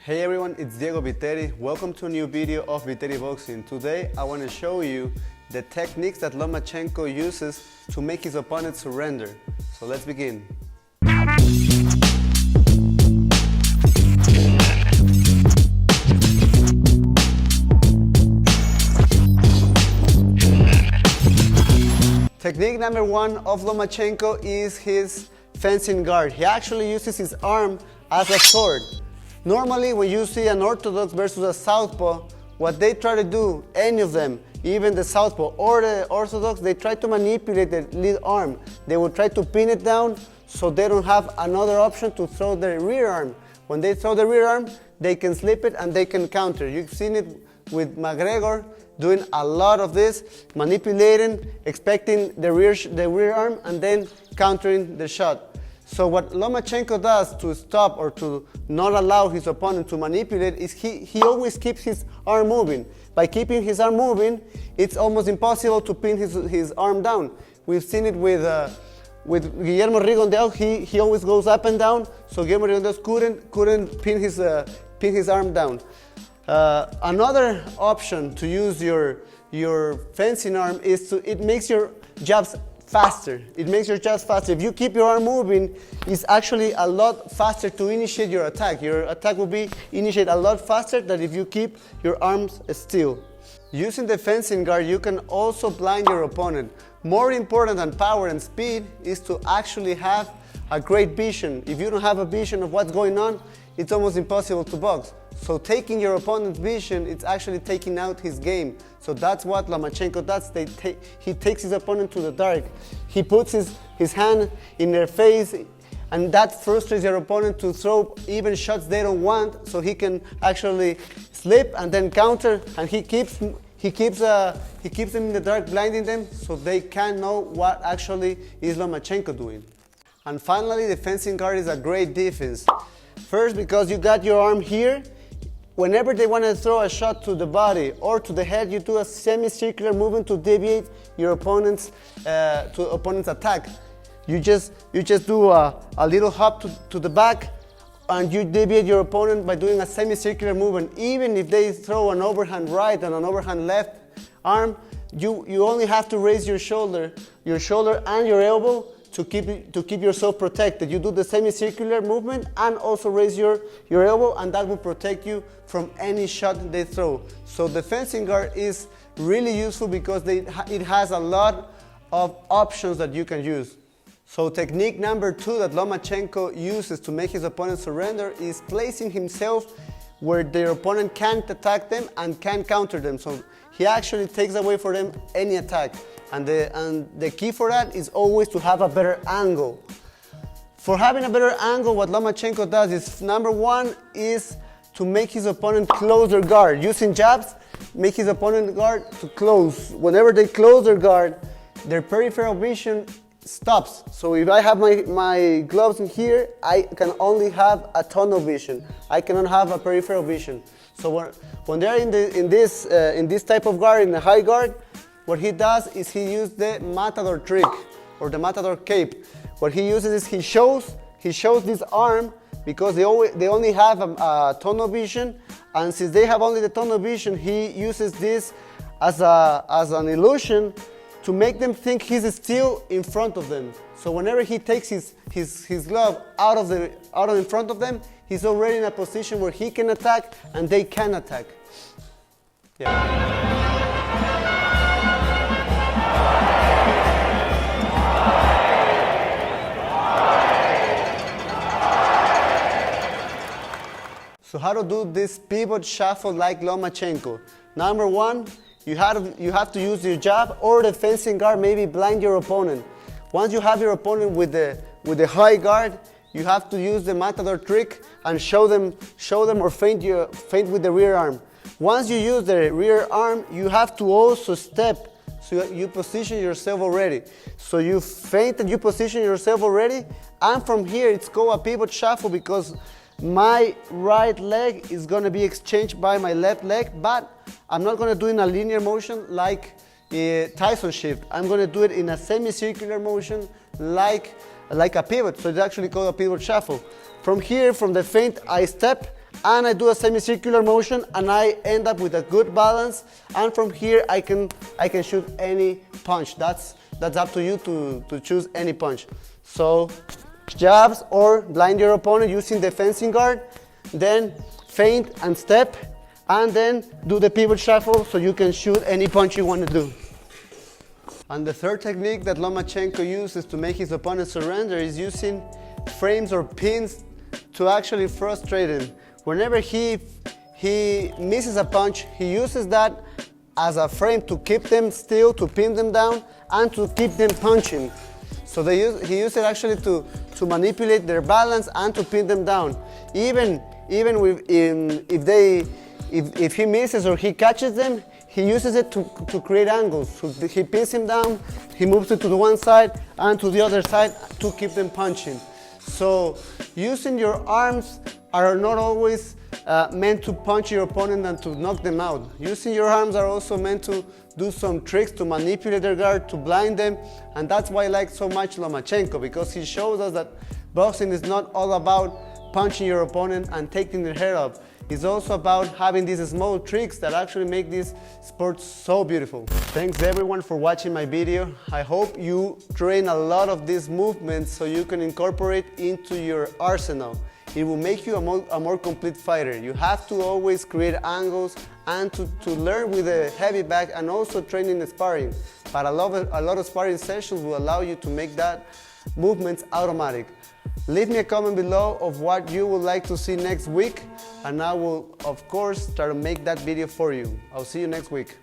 Hey everyone, it's Diego Viteri. Welcome to a new video of Viteri Boxing. Today I want to show you the techniques that Lomachenko uses to make his opponent surrender. So let's begin. Technique number one of Lomachenko is his fencing guard. He actually uses his arm as a sword. Normally, when you see an orthodox versus a southpaw, what they try to do, any of them, even the southpaw or the orthodox, they try to manipulate the lead arm. They will try to pin it down so they don't have another option to throw their rear arm. When they throw the rear arm, they can slip it and they can counter. You've seen it with McGregor doing a lot of this, manipulating, expecting the rear arm and then countering the shot. So what Lomachenko does to stop or to not allow his opponent to manipulate is he always keeps his arm moving. By keeping his arm moving, it's almost impossible to pin his arm down. We've seen it with Guillermo Rigondeaux. He always goes up and down, so Guillermo Rigondeaux couldn't pin his arm down. Another option to use your fencing arm is it makes your jabs faster. It makes your jabs faster. If you keep your arm moving, it's actually a lot faster to initiate your attack. Your attack will be initiated a lot faster than if you keep your arms still. Using the fencing guard, you can also blind your opponent. More important than power and speed is to actually have a great vision. If you don't have a vision of what's going on, it's almost impossible to box. So taking your opponent's vision, it's actually taking out his game. So that's what Lomachenko does. He takes his opponent to the dark. He puts his hand in their face, and that frustrates your opponent to throw even shots they don't want, so he can actually slip and then counter, and he keeps them in the dark, blinding them, so they can't know what actually is Lomachenko doing. And finally, the fencing guard is a great defense. First, because you got your arm here. Whenever they want to throw a shot to the body or to the head, you do a semicircular movement to deviate your opponent's attack. You just do a little hop to the back, and you deviate your opponent by doing a semicircular movement. Even if they throw an overhand right and an overhand left arm, you only have to raise your shoulder and your elbow to keep yourself protected. You do the semicircular movement and also raise your elbow, and that will protect you from any shot they throw. So the fencing guard is really useful because it has a lot of options that you can use. So technique number two that Lomachenko uses to make his opponent surrender is placing himself where their opponent can't attack them and can't counter them. So he actually takes away for them any attack. And the key for that is always to have a better angle. For having a better angle, what Lomachenko does is, number one, is to make his opponent close their guard. Using jabs, make his opponent guard to close. Whenever they close their guard, their peripheral vision stops. So if I have my gloves in here, I can only have a tunnel vision. I cannot have a peripheral vision. So when they're in this type of guard, in the high guard, what he does is he uses the matador trick or the matador cape. What he uses is he shows this arm because they only have a tunnel vision, and since they have only the tunnel vision, he uses this as an illusion to make them think he's still in front of them. So whenever he takes his glove out of in front of them, he's already in a position where he can attack and they can attack. Yeah. So how to do this pivot shuffle like Lomachenko? Number one, you have to use your jab or the fencing guard, maybe blind your opponent. Once you have your opponent with the high guard, you have to use the matador trick and show them or feint with the rear arm. Once you use the rear arm, you have to also step, so you position yourself already. So you feint and you position yourself already, and from here it's called a pivot shuffle because my right leg is going to be exchanged by my left leg, but I'm not going to do it in a linear motion like Tyson shift. I'm going to do it in a semicircular motion like a pivot. So it's actually called a pivot shuffle. From here, from the feint, I step and I do a semicircular motion, and I end up with a good balance. And from here, I can shoot any punch. That's up to you to choose any punch. So jabs or blind your opponent using the fencing guard, then feint and step, and then do the pivot shuffle so you can shoot any punch you want to do. And the third technique that Lomachenko uses to make his opponent surrender is using frames or pins to actually frustrate him. Whenever he misses a punch, he uses that as a frame to keep them still, to pin them down, and to keep them punching. So he uses it actually to manipulate their balance and to pin them down. Even if he misses or he catches them, he uses it to create angles. So he pins him down, he moves it to the one side and to the other side to keep them punching. So using your arms are not always meant to punch your opponent and to knock them out. Using your arms are also meant to do some tricks to manipulate their guard, to blind them, and that's why I like so much Lomachenko, because he shows us that boxing is not all about punching your opponent and taking their head off. It's also about having these small tricks that actually make this sport so beautiful. Thanks everyone for watching my video. I hope you train a lot of these movements so you can incorporate into your arsenal. It will make you a more complete fighter. You have to always create angles and to learn with a heavy bag, and also train in sparring. But a lot of sparring sessions will allow you to make that movements automatic. Leave me a comment below of what you would like to see next week, and I will of course try to make that video for you. I'll see you next week.